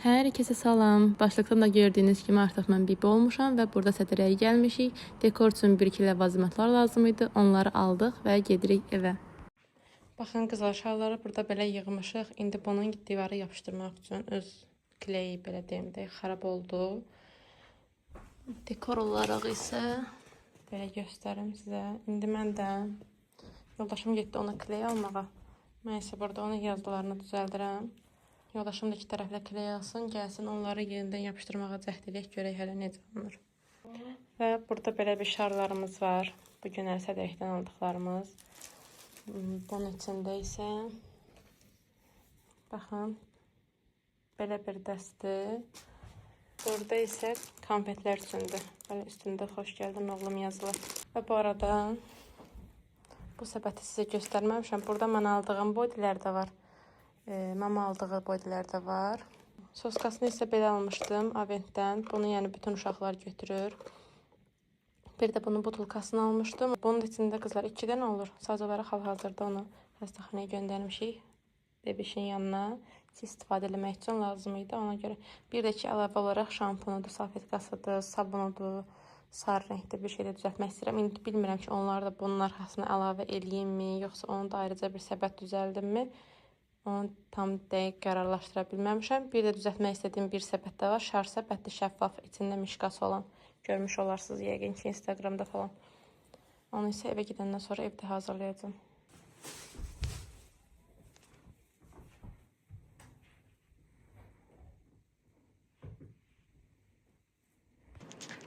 Hər kəsə salam. Başlıqdan da gördüyünüz kimi artıq mən bibi olmuşam və burada sədrəyə gəlmişik. Dekor üçün bir-iki ləvazimatlar lazım idi. Onları aldıq və gedirik evə. Baxın qızlar, şalları burada belə yığmışıq. İndi bunun divarı yapışdırmaq üçün öz kleyi belə deyim də xarab oldu. Dekor olaraq isə belə göstərim sizə. İndi mən də yoldaşım getdi ona kley almağa. Mən isə burada onun yazılarını düzəldirəm. Yoldaşım da iki tərəflə kley alsın, gəlsin onları yenidən yapışdırmağa cəhd edək, görək hələ necə alınır. Və burada belə bir şarlarımız var. Bu gün sədrəkdən aldıqlarımız. Bunun içində isə baxın belə bir dəstir. Burada isə konfetlər üçündür. Belə üstündə xoş gəldin oğlum yazılır. Və bu arada bu səbəti sizə göstərməmişəm. Burada mən aldığım bodilər də var. Mama aldığı bodylər də var. Soskasını isə belə almışdım Aventdən. Bunu yəni bütün uşaqlar götürür. Bir də bunun butulkasını almışdım. Bunun içində qızlar 2 dənə olur. Sadəcə olaraq hal-hazırda onu xəstəxanaya göndərmişik. Bebişin yanına ki, istifadə etmək üçün lazım idi. Ona görə bir də ki, əlavə olaraq şampunudur, salfetkasıdır, sabunudur, sarı rəngdə bir şey də düzəltmək istəyirəm. İndi bilmirəm ki, onları da bunun arxasına əlavə eləyimmi, yoxsa onu da ayrıca bir səbət düzəldimmi? Onu tam dəqiq qərarlaşdıra bilməmişəm. Bir də düzəltmək istədiyim bir səbət də var. Şar səbətli, şəffaf, içində mişqası olan. Görmüş olarsınız yəqin ki, Instagramda falan. Onu isə evə gedəndən sonra evdə hazırlayacağım.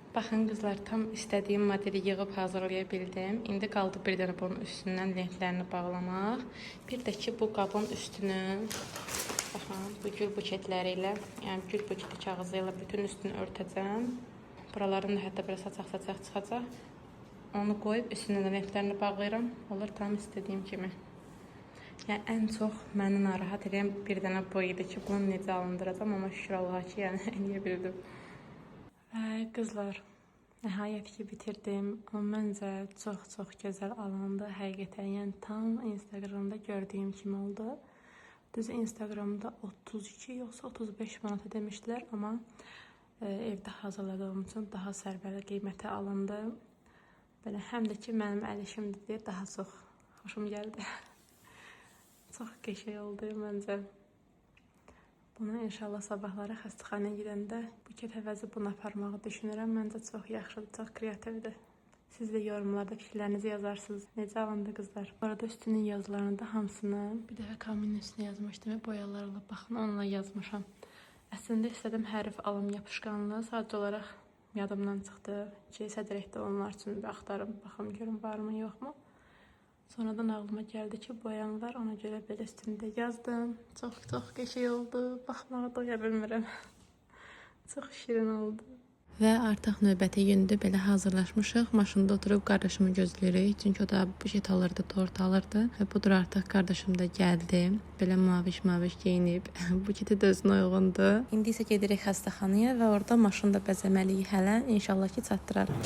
Baxın qızlar, tam istədiyim modeli yığıb hazırlaya bildim. İndi qaldı bir dənə bunun üstündən lentlərini bağlamaq. Bir də ki, bu qabın üstünü, baxın, bu gül buketləri ilə, yəni gül buketi kağızı ilə bütün üstünü örtəcəm. Buralarında hətta belə saçaq-saçaq çıxacaq. Onu qoyub üstündən lentlərini bağlayıram. Olur tam istədiyim kimi. Yəni ən çox məni narahat edən bir dənə bu idi ki, bunu necə alındıracam, amma şükür Allaha ki, yəni eləyə bildim. Qızlar, nəhayət ki bitirdim. O məncə çox gözəl alındı. Həqiqətən, yəni tam Instagramda gördüyüm kimi oldu. Düz Instagramda 32 yoxsa 35 manata demişdilər, amma evdə hazırladığım üçün daha sərbəli qiymətə alındı. Belə həm də ki mənim əl işimdir deyə daha çox xoşum gəldi. Çox qəşəng oldu məncə. Bunu inşallah sabahları xəstəxanaya gedəndə buket əvəzi bunu aparmağı düşünürəm. Məncə çox yaxşıdır, çox kreativdir. Siz də yorumlarda fikirlərinizi yazarsınız. Necə alındı qızlar? Bu arada üstünün yazılarını da hamısını bir dəfə kaminin üstünə yazmışdım və boyalarla baxın onunla yazmışam. Əslində istədim hərf alım yapışqanlı. Sadəcə olaraq yadımdan çıxdı ki, sədrəkdə onlar üçün bir axtarım, baxım görüm varmı, yoxmu? Sonradan ağlıma gəldi ki, boyam var, ona görə belə üstündə yazdım. Çox qəşəng oldu, baxmağa doya bilmirəm. Çox şirin oldu. Və artıq növbəti gündür, belə hazırlaşmışıq. Maşında oturub qardaşımı gözləyirik, çünki o da buket alırdı, tort alırdı. Və budur artıq qardaşım da gəldi. Belə maviş geyinib, buketi də özünə uyğundur. İndi isə gedirik xəstəxanaya və orada maşını da bəzəməliyik hələ. İnşallah ki, çatdırarıq.